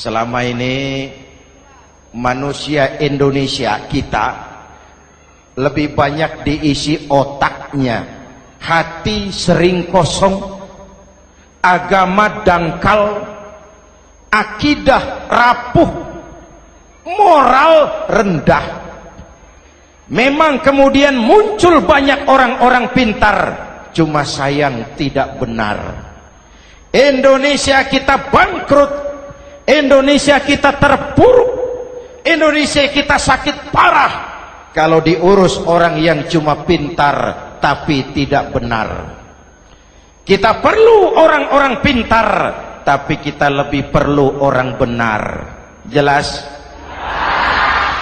selama ini manusia Indonesia kita lebih banyak diisi otaknya, hati sering kosong, agama dangkal, akidah rapuh, moral rendah. Memang kemudian muncul banyak orang-orang pintar, cuma sayang tidak benar. Indonesia kita bangkrut, Indonesia kita terpuruk, Indonesia kita sakit parah kalau diurus orang yang cuma pintar tapi tidak benar. Kita perlu orang-orang pintar, tapi kita lebih perlu orang benar. Jelas?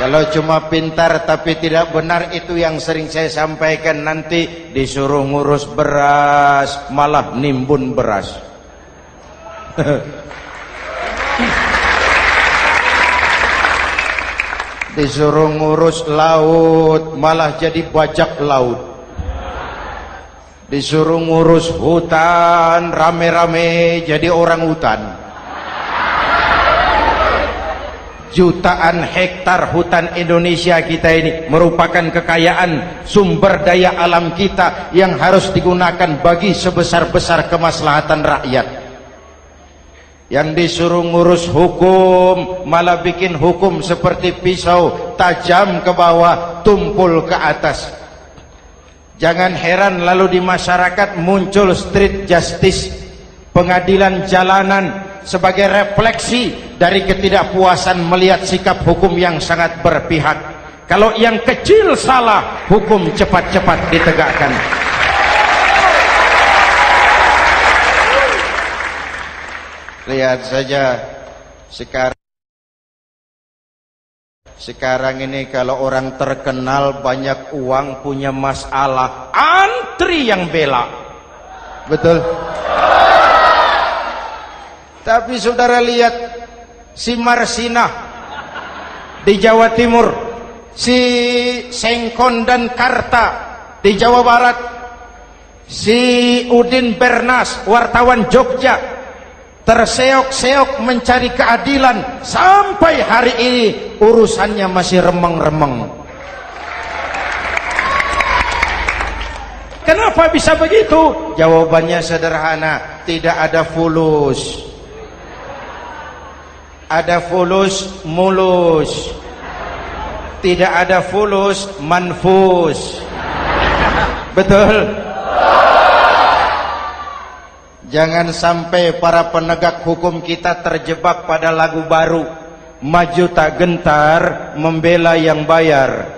Kalau cuma pintar tapi tidak benar, itu yang sering saya sampaikan, nanti disuruh ngurus beras malah nimbun beras. Disuruh ngurus laut malah jadi bajak laut. Disuruh ngurus hutan rame-rame jadi orang hutan. Jutaan hektar hutan Indonesia kita ini merupakan kekayaan sumber daya alam kita yang harus digunakan bagi sebesar-besar kemaslahatan rakyat. Yang disuruh ngurus hukum malah bikin hukum seperti pisau, tajam ke bawah, tumpul ke atas. Jangan heran lalu di masyarakat muncul street justice, pengadilan jalanan, sebagai refleksi dari ketidakpuasan melihat sikap hukum yang sangat berpihak. Kalau yang kecil salah, hukum cepat-cepat ditegakkan. Lihat saja sekarang ini kalau orang terkenal banyak uang punya masalah, antri yang bela. Betul? Tapi saudara lihat si Marsinah di Jawa Timur, si Sengkon dan Karta di Jawa Barat, si Udin Bernas wartawan Jogja terseok-seok mencari keadilan, sampai hari ini urusannya masih remeng-remeng. Kenapa bisa begitu? Jawabannya sederhana, tidak ada fulus. Ada fulus mulus, tidak ada fulus manfus. Betul? Jangan sampai para penegak hukum kita terjebak pada lagu baru, maju tak gentar membela yang bayar.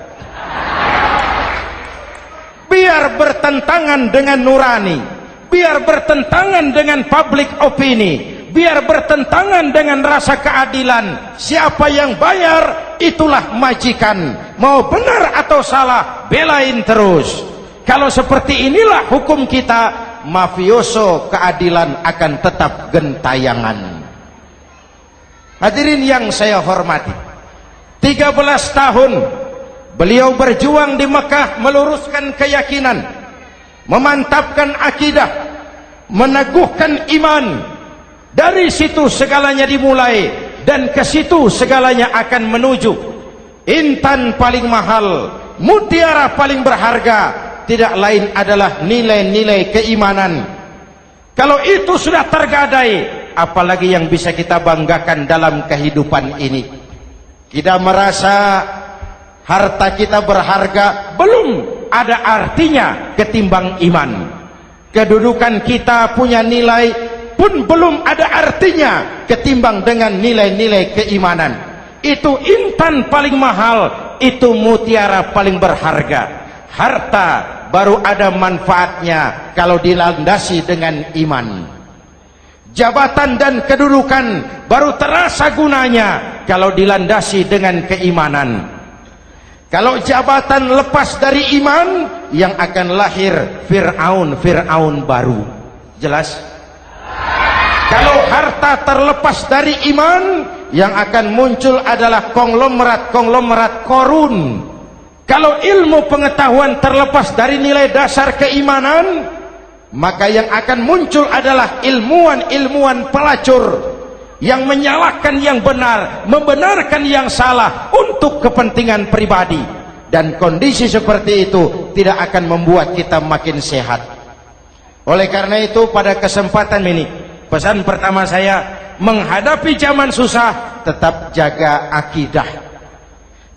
Biar bertentangan dengan nurani, biar bertentangan dengan public opini, biar bertentangan dengan rasa keadilan. Siapa yang bayar, itulah majikan. Mau benar atau salah, belain terus. Kalau seperti inilah hukum kita, mafioso keadilan akan tetap gentayangan. Hadirin yang saya hormati, 13 tahun beliau berjuang di Mekah meluruskan keyakinan, memantapkan akidah, meneguhkan iman. Dari situ segalanya dimulai, dan ke situ segalanya akan menuju. Intan paling mahal, mutiara paling berharga, tidak lain adalah nilai-nilai keimanan. Kalau itu sudah tergadai, apalagi yang bisa kita banggakan dalam kehidupan ini? Kita merasa harta kita berharga, belum ada artinya ketimbang iman. Kedudukan kita punya nilai pun belum ada artinya ketimbang dengan nilai-nilai keimanan. Itu intan paling mahal, itu mutiara paling berharga. Harta baru ada manfaatnya kalau dilandasi dengan iman. Jabatan dan kedudukan baru terasa gunanya kalau dilandasi dengan keimanan. Kalau jabatan lepas dari iman, yang akan lahir Fir'aun baru. Jelas? Kalau harta terlepas dari iman, yang akan muncul adalah konglomerat korun. Kalau ilmu pengetahuan terlepas dari nilai dasar keimanan, maka yang akan muncul adalah ilmuwan pelacur. yang menyalahkan yang benar, membenarkan yang salah untuk kepentingan pribadi. Dan kondisi seperti itu tidak akan membuat kita makin sehat. Oleh karena itu pada kesempatan ini, pesan pertama saya, menghadapi zaman susah tetap jaga akidah,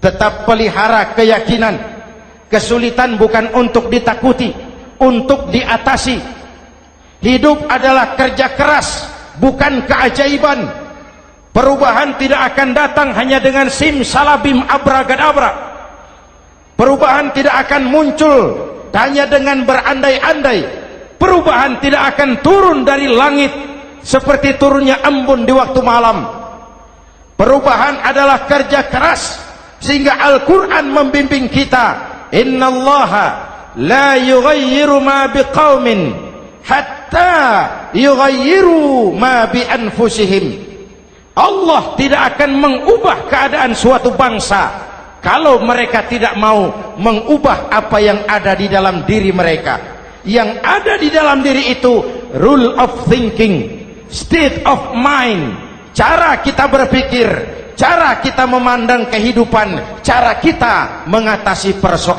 tetap pelihara keyakinan. Kesulitan bukan untuk ditakuti, untuk diatasi. Hidup adalah kerja keras, bukan keajaiban. Perubahan tidak akan datang hanya dengan simsalabim abragadabra. Perubahan tidak akan muncul hanya dengan berandai-andai. Perubahan tidak akan turun dari langit seperti turunnya embun di waktu malam. Perubahan adalah kerja keras, sehingga Al-Quran membimbing kita, innallaha la yughayyiru ma biqaumin hatta yughayyiru ma bi anfusihim. Allah tidak akan mengubah keadaan suatu bangsa kalau mereka tidak mau mengubah apa yang ada di dalam diri mereka. Yang ada di dalam diri itu rule of thinking, state of mind, cara kita berpikir, cara kita memandang kehidupan, cara kita mengatasi persoalan.